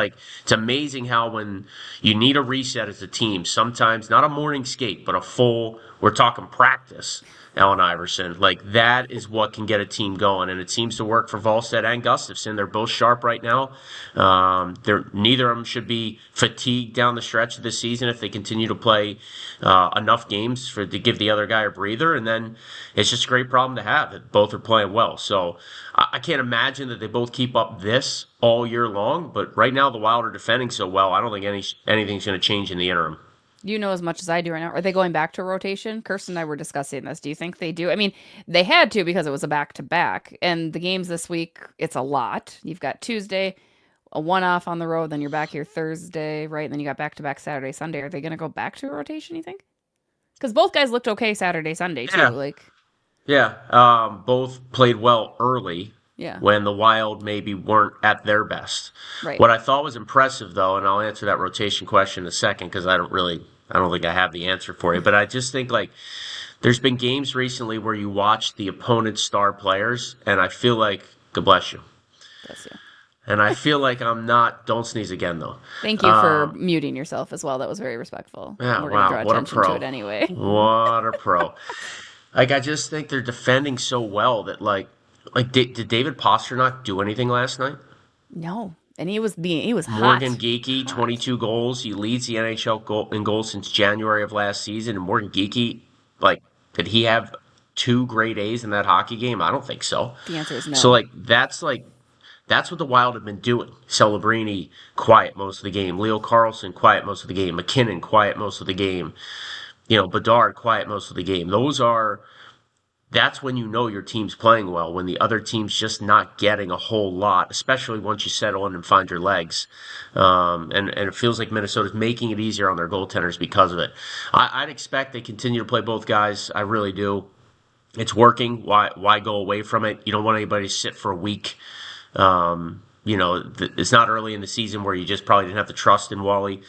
amazing how when you need a reset as a team, sometimes not a morning skate, but a full, we're talking practice, Allen Iverson, like that is what can get a team going, and it seems to work for Wallstedt and Gustafsson. They're both sharp right now. Neither of them should be fatigued down the stretch of the season if they continue to play enough games to give the other guy a breather, and then it's just a great problem to have that both are playing well. So I can't imagine that they both keep up this all year long, but right now the Wild are defending so well, I don't think anything's going to change in the interim. You know as much as I do right now. Are they going back to rotation? Kirsten and I were discussing this. Do you think they do? I mean, they had to because it was a back-to-back. And the games this week, it's a lot. You've got Tuesday, a one-off on the road, then you're back here Thursday, right? And then you got back-to-back Saturday, Sunday. Are they going to go back to a rotation, you think? Because both guys looked okay Saturday, Sunday, too. Yeah. Both played well early. Yeah. When the Wild maybe weren't at their best. Right. What I thought was impressive, though, and I'll answer that rotation question in a second because I don't think I have the answer for you, but I just think there's been games recently where you watch the opponent's star players, and I feel like, God bless you. Bless you. And I feel like I'm not, don't sneeze again, though. Thank you for muting yourself as well. That was very respectful. Yeah, We're going to draw what attention a pro. to it anyway. What a pro. I just think they're defending so well that, did David Pastrnak do anything last night? No. And he was Morgan hot. Geekie, Hot. 22 goals. He leads the NHL in goals since January of last season. And Morgan Geekie, like, did he have 2 great A's in that hockey game? I don't think so. The answer is no. So, that's what the Wild have been doing. Celebrini, quiet most of the game. Leo Carlson, quiet most of the game. McKinnon, quiet most of the game. Bedard, quiet most of the game. That's when you know your team's playing well, when the other team's just not getting a whole lot, especially once you settle in and find your legs. And it feels like Minnesota's making it easier on their goaltenders because of it. I'd expect they continue to play both guys. I really do. It's working. Why go away from it? You don't want anybody to sit for a week. It's not early in the season where you just probably didn't have the trust in Wally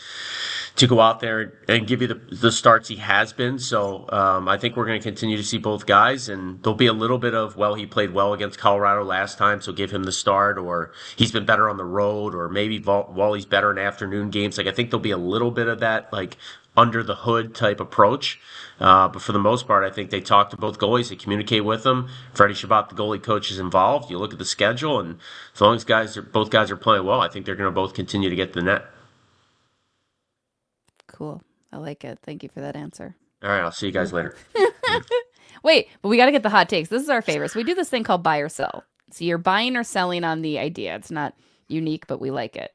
to go out there and give you the starts he has been. So I think we're going to continue to see both guys, and there'll be a little bit of, he played well against Colorado last time, so give him the start, or he's been better on the road, or maybe Wally's better in afternoon games. I think there'll be a little bit of that, under the hood type approach. But for the most part, I think they talk to both goalies. They communicate with them. Freddie Shabbat, the goalie coach, is involved. You look at the schedule, and as long as both guys are playing well, I think they're going to both continue to get to the net. Cool. I like it. Thank you for that answer. All right, I'll see you guys later. Wait, but we got to get the hot takes. This is our favorite. So we do this thing called buy or sell. So you're buying or selling on the idea. It's not unique, but we like it.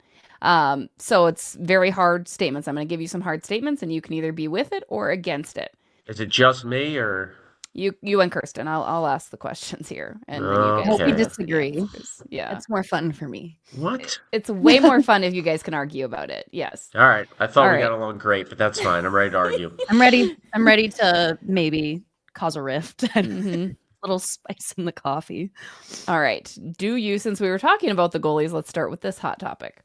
So it's very hard statements. I'm going to give you some hard statements, and you can either be with it or against it. Is it just me, or you and Kirsten? I'll ask the questions here, and then you guys. Hope we disagree. Yeah, it's more fun for me. What? It's way more fun if you guys can argue about it. Yes. All right. I thought we got along great, but that's fine. I'm ready to argue. I'm ready to maybe cause a rift and a little spice in the coffee. All right. Since we were talking about the goalies, let's start with this hot topic.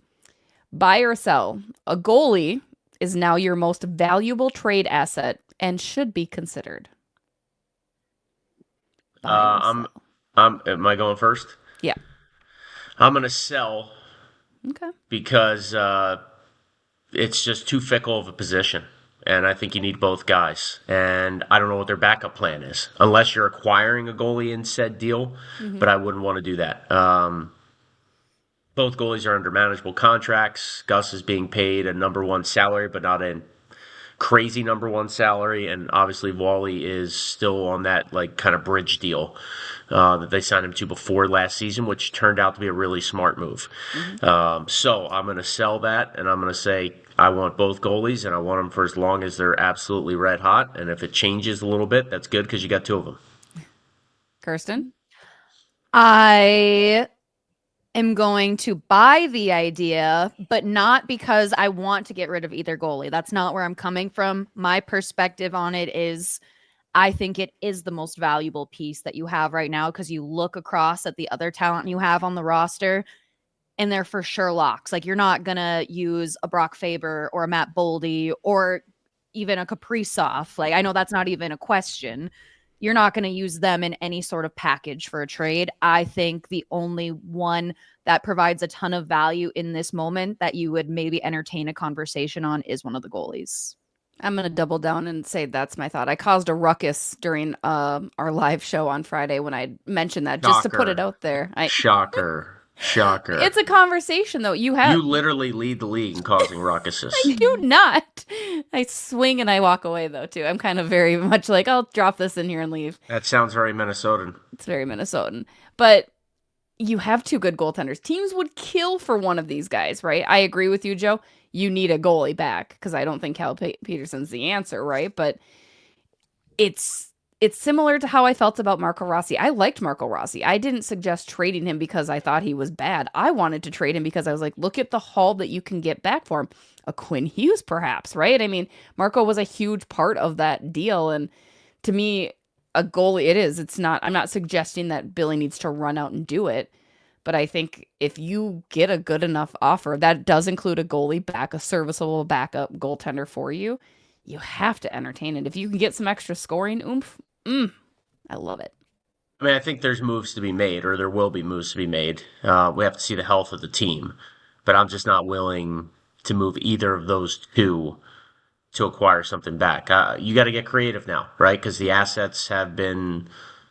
Buy or sell. A goalie is now your most valuable trade asset and should be considered. Am I going first? Yeah. I'm going to sell. Okay. Because it's just too fickle of a position. And I think you need both guys. And I don't know what their backup plan is, unless you're acquiring a goalie in said deal. But I wouldn't want to do that. Both goalies are under manageable contracts. Gus is being paid a number one salary, but not a crazy number one salary. And obviously Wally is still on that kind of bridge deal that they signed him to before last season, which turned out to be a really smart move. So I'm going to sell that, and I'm going to say I want both goalies, and I want them for as long as they're absolutely red hot. And if it changes a little bit, that's good because you got two of them. Kirsten? I am going to buy the idea, but not because I want to get rid of either goalie. That's not where I'm coming from. My perspective on it is I think it is the most valuable piece that you have right now, because you look across at the other talent you have on the roster and they're for sure locks. You're not going to use a Brock Faber or a Matt Boldy or even a Kaprizov. I know that's not even a question. You're not going to use them in any sort of package for a trade. I think the only one that provides a ton of value in this moment that you would maybe entertain a conversation on is one of the goalies. I'm going to double down and say that's my thought. I caused a ruckus during our live show on Friday when I mentioned that, just to put it out there. Shocker. It's a conversation, though. You literally lead the league in causing ruckuses. I do not. I swing and I walk away, though, too. I'm kind of very much I'll drop this in here and leave. That sounds very Minnesotan. It's very Minnesotan. But you have two good goaltenders. Teams would kill for one of these guys, right? I agree with you, Joe. You need a goalie back, because I don't think Cal Peterson's the answer, right? But it's similar to how I felt about Marco Rossi. I liked Marco Rossi. I didn't suggest trading him because I thought he was bad. I wanted to trade him because I was look at the haul that you can get back for him. A Quinn Hughes, perhaps, right? I mean, Marco was a huge part of that deal. And to me, a goalie, it's not, I'm not suggesting that Billy needs to run out and do it. But I think if you get a good enough offer, that does include a goalie back, a serviceable backup goaltender for you, you have to entertain it. If you can get some extra scoring oomph, I love it. I mean, I think there's moves to be made, or there will be moves to be made. We have to see the health of the team. But I'm just not willing to move either of those two to acquire something back. You got to get creative now, right? Because the assets have been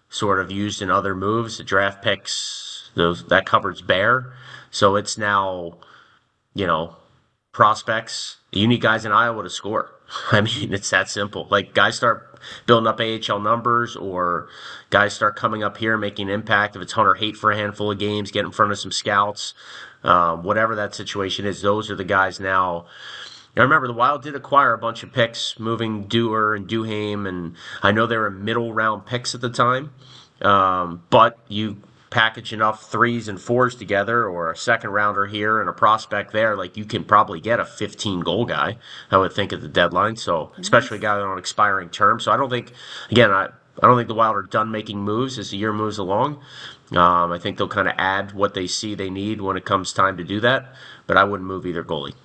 sort of used in other moves. The draft picks, that cupboard's bare. So it's now, prospects. You need guys in Iowa to score. I mean, it's that simple. Like, guys start building up AHL numbers, or guys start coming up here making impact. If it's Hunter Haight for a handful of games, get in front of some scouts, whatever that situation is, those are the guys now. I remember the Wild did acquire a bunch of picks, moving Dewar and Duhaime, and I know they were middle round picks at the time. But you package enough 3s and 4s together, or a second rounder here and a prospect there, like, you can probably get a 15 goal guy, I would think, at the deadline. So, especially a guy on expiring term. So I don't think, again, I don't think the Wild are done making moves as the year moves along. I think they'll kind of add what they see they need when it comes time to do that, but I wouldn't move either goalie.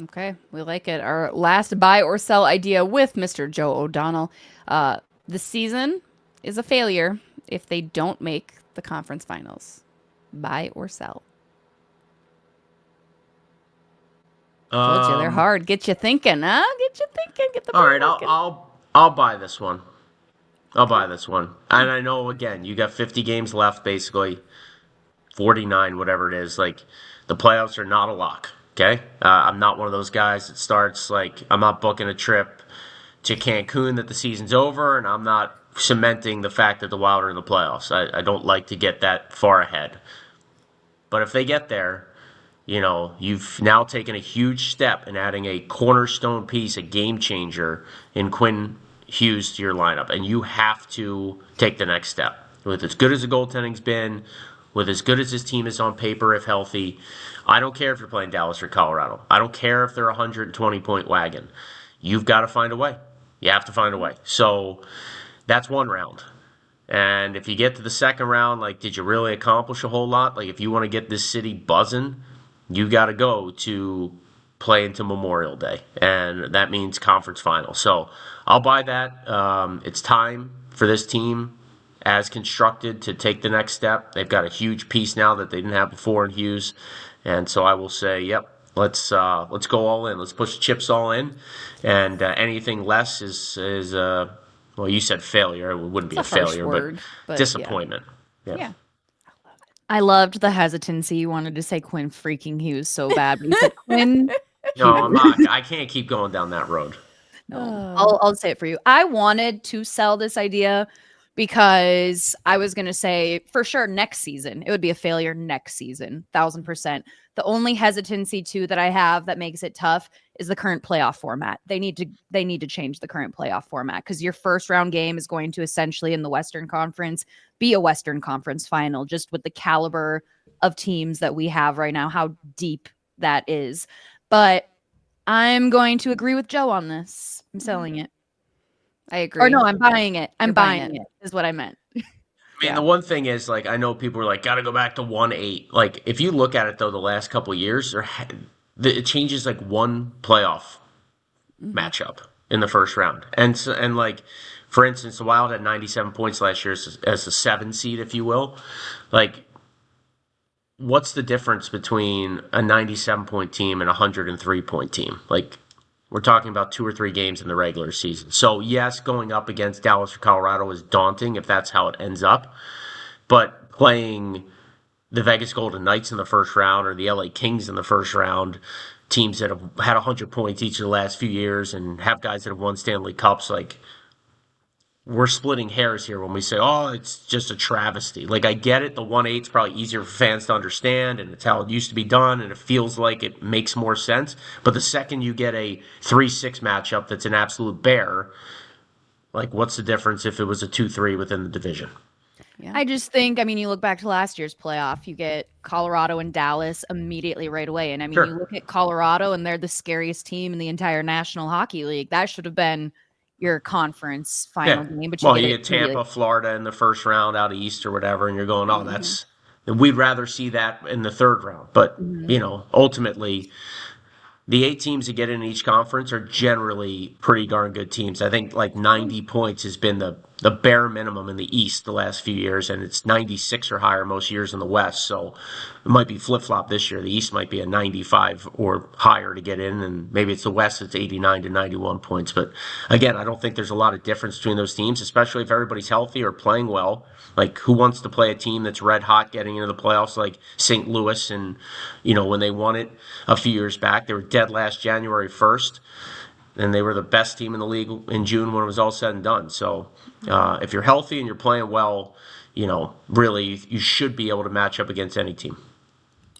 Okay, we like it. Our last buy or sell idea with Mr. Joe O'Donnell. The season is a failure if they don't make the conference finals. Buy or sell? Told you they're hard. Get you thinking, huh? Get you thinking. Get the all right. thinking. I'll buy this one. I'll buy this one. And I know, again, you got 50 games left, basically 49, whatever it is. Like, the playoffs are not a lock. Okay, I'm not one of those guys that starts like, I'm not booking a trip to Cancun that the season's over, and I'm not cementing the fact that the Wild are in the playoffs. I don't like to get that far ahead. But if they get there, you've now taken a huge step in adding a cornerstone piece, a game changer in Quinn Hughes to your lineup, and you have to take the next step. With as good as the goaltending's been, with as good as this team is on paper, if healthy, I don't care if you're playing Dallas or Colorado. I don't care if they're a 120-point wagon. You've got to find a way. You have to find a way. So that's one round. And if you get to the second round, like, did you really accomplish a whole lot? Like, if you want to get this city buzzing, you got to go to play into Memorial Day. And that means conference final. So I'll buy that. It's time for this team, as constructed, to take the next step. They've got a huge piece now that they didn't have before in Hughes. And so I will say, yep, let's go all in. Let's push the chips all in. And anything less is well, you said failure. It wouldn't be a failure, but disappointment. Yeah. I loved the hesitancy. You wanted to say Quinn freaking Hughes so bad, but you said Quinn. No, I'm not. I can't keep going down that road. No, I'll say it for you. I wanted to sell this idea because I was going to say, for sure, next season, it would be a failure next season, 1,000%. The only hesitancy, too, that I have that makes it tough is the current playoff format. They need to change the current playoff format, because your first round game is going to essentially, in the Western Conference, be a Western Conference final, just with the caliber of teams that we have right now, how deep that is. But I'm going to agree with Joe on this. I'm selling it. I agree. Or no, I'm buying it. I'm buying it is what I meant. I mean, the one thing is, like, I know people are like, got to go back to 1-8. Like, if you look at it, though, the last couple of years, it changes like one playoff matchup in the first round. And like, for instance, the Wild had 97 points last year as a 7 seed, if you will. Like, what's the difference between a 97-point team and a 103-point team? Like, we're talking about 2 or 3 games in the regular season. So, yes, going up against Dallas or Colorado is daunting if that's how it ends up. But playing the Vegas Golden Knights in the first round or the LA Kings in the first round, teams that have had 100 points each of the last few years and have guys that have won Stanley Cups, like, we're splitting hairs here when we say, oh, it's just a travesty. Like, I get it. The 1-8 is probably easier for fans to understand, and it's how it used to be done, and it feels like it makes more sense. But the second you get a 3-6 matchup that's an absolute bear, like, what's the difference if it was a 2-3 within the division? Yeah. I just think, I mean, you look back to last year's playoff, you get Colorado and Dallas immediately right away. And I mean, you look at Colorado, and they're the scariest team in the entire National Hockey League. That should have been your conference final game. But you get Tampa, Florida in the first round out of East or whatever, and you're going, oh, that's – we'd rather see that in the third round. But, ultimately, the 8 teams that get in each conference are generally pretty darn good teams. I think like 90 points has been the the bare minimum in the East the last few years, and it's 96 or higher most years in the West. So it might be flip-flop this year. The East might be a 95 or higher to get in, and maybe it's the West that's 89 to 91 points. But again, I don't think there's a lot of difference between those teams, especially if everybody's healthy or playing well. Like, who wants to play a team that's red hot getting into the playoffs like St. Louis? And, when they won it a few years back, they were dead last January 1st, and they were the best team in the league in June when it was all said and done. So if you're healthy and you're playing well, really you should be able to match up against any team.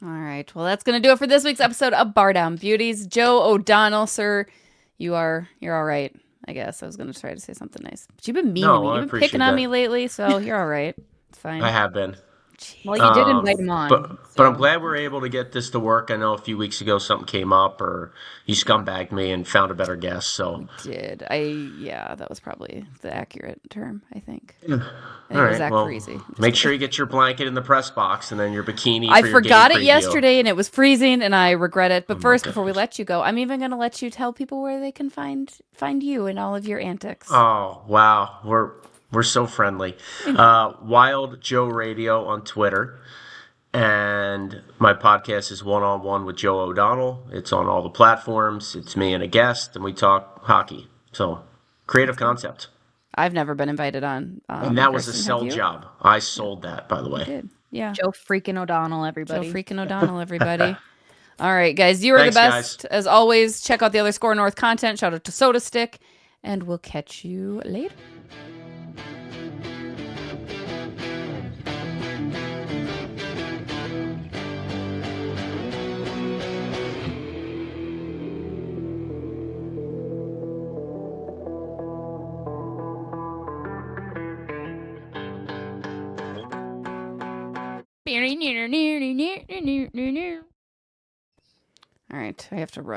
All right. Well, that's going to do it for this week's episode of Bardown Beauties. Joe O'Donnell, sir, you're all right. I guess I was going to try to say something nice, but you've been mean to me. You've been picking on me lately, so you're all right. It's fine. I have been. Well, you did invite him on. But I'm glad we're able to get this to work. I know a few weeks ago something came up, or you scumbagged me and found a better guest. So we did. That was probably the accurate term, I think. All right. Well, make sure you get your blanket in the press box and then your bikini. I forgot it yesterday, and it was freezing, and I regret it. But first, before we let you go, I'm even going to let you tell people where they can find you and all of your antics. Oh wow, we're so friendly. Wild Joe Radio on Twitter. And my podcast is One on One with Joe O'Donnell. It's on all the platforms. It's me and a guest, and we talk hockey. So, creative concept. I've never been invited on. And that was a sell job. I sold that, by the way. You did. Yeah. Joe freaking O'Donnell, everybody. Joe freaking O'Donnell, everybody. All right, guys. You are the best. Guys. As always, check out the other Score North content. Shout out to Soda Stick. And we'll catch you later. All right, I have to run.